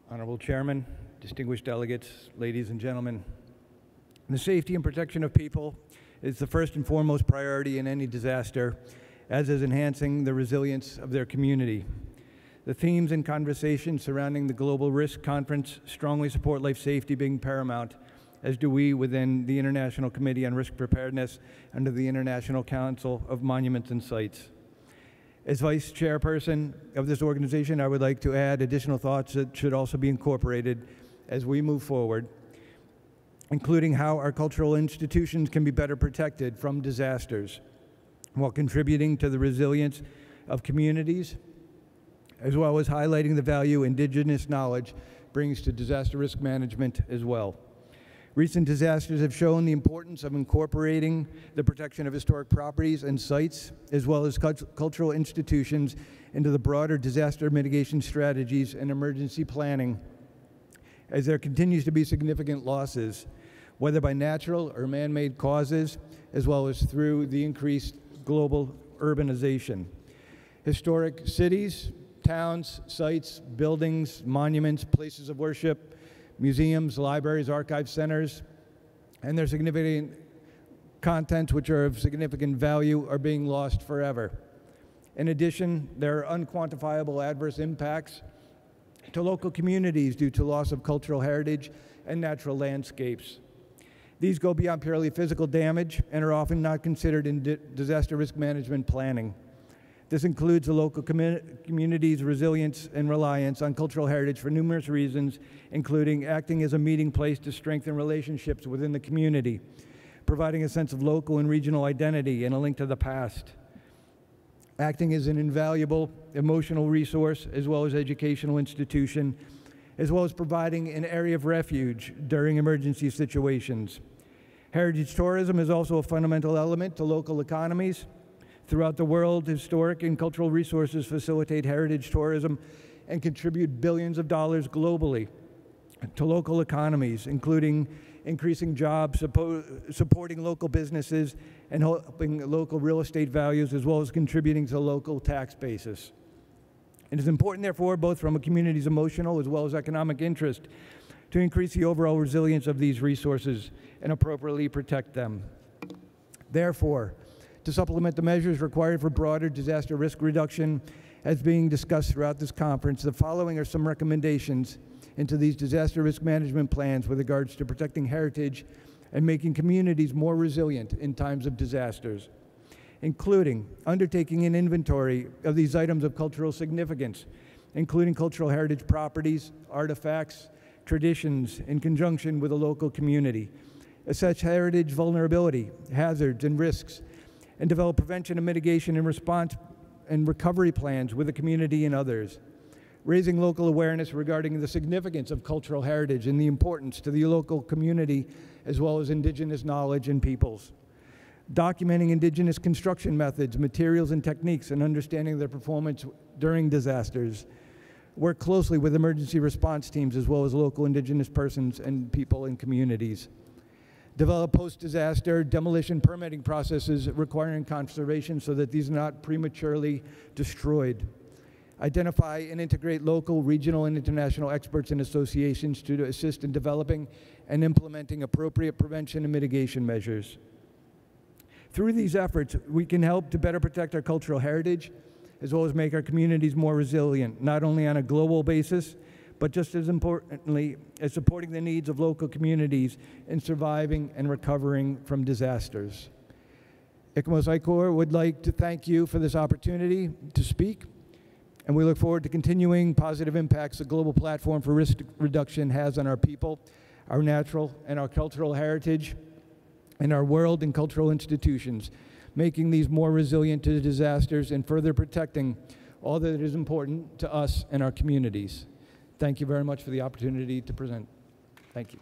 Honorable Chairman, distinguished delegates, ladies and gentlemen, the safety and protection of people is the first and foremost priority in any disaster, as is enhancing the resilience of their community. The themes and conversations surrounding the Global Risk Conference strongly support life safety being paramount, as do we within the International Committee on Risk Preparedness under the International Council of Monuments and Sites. As Vice Chairperson of this organization, I would like to add additional thoughts that should also be incorporated as we move forward, including how our cultural institutions can be better protected from disasters while contributing to the resilience of communities, as well as highlighting the value indigenous knowledge brings to disaster risk management as well. Recent disasters have shown the importance of incorporating the protection of historic properties and sites, as well as cultural institutions, into the broader disaster mitigation strategies and emergency planning, as there continues to be significant losses, whether by natural or man-made causes, as well as through the increased global urbanization. Historic cities, towns, sites, buildings, monuments, places of worship, museums, libraries, archive centers, and their significant contents which are of significant value are being lost forever. In addition, there are unquantifiable adverse impacts to local communities due to loss of cultural heritage and natural landscapes. These go beyond purely physical damage and are often not considered in disaster risk management planning. This includes the local community's resilience and reliance on cultural heritage for numerous reasons, including acting as a meeting place to strengthen relationships within the community, providing a sense of local and regional identity and a link to the past, acting as an invaluable emotional resource as well as educational institution, as well as providing an area of refuge during emergency situations. Heritage tourism is also a fundamental element to local economies. Throughout the world, historic and cultural resources facilitate heritage tourism and contribute billions of dollars globally to local economies, including increasing jobs, supporting local businesses, and helping local real estate values, as well as contributing to the local tax basis. It is important, therefore, both from a community's emotional as well as economic interest, to increase the overall resilience of these resources and appropriately protect them. Therefore, to supplement the measures required for broader disaster risk reduction as being discussed throughout this conference, the following are some recommendations into these disaster risk management plans with regards to protecting heritage and making communities more resilient in times of disasters, including undertaking an inventory of these items of cultural significance, including cultural heritage properties, artifacts, traditions in conjunction with the local community, assess heritage vulnerability, hazards, and risks, and develop prevention and mitigation and response and recovery plans with the community and others. Raising local awareness regarding the significance of cultural heritage and the importance to the local community, as well as indigenous knowledge and peoples. Documenting indigenous construction methods, materials, and techniques, and understanding their performance during disasters. Work closely with emergency response teams, as well as local indigenous persons and people and communities. Develop post-disaster demolition permitting processes requiring conservation so that these are not prematurely destroyed. Identify and integrate local, regional, and international experts and associations to assist in developing and implementing appropriate prevention and mitigation measures. Through these efforts, we can help to better protect our cultural heritage, as well as make our communities more resilient, not only on a global basis, but just as importantly as supporting the needs of local communities in surviving and recovering from disasters. ICOMOS ICORP would like to thank you for this opportunity to speak, and we look forward to continuing positive impacts the global platform for risk reduction has on our people, our natural and our cultural heritage, and our world and cultural institutions, making these more resilient to disasters and further protecting all that is important to us and our communities. Thank you very much for the opportunity to present. Thank you.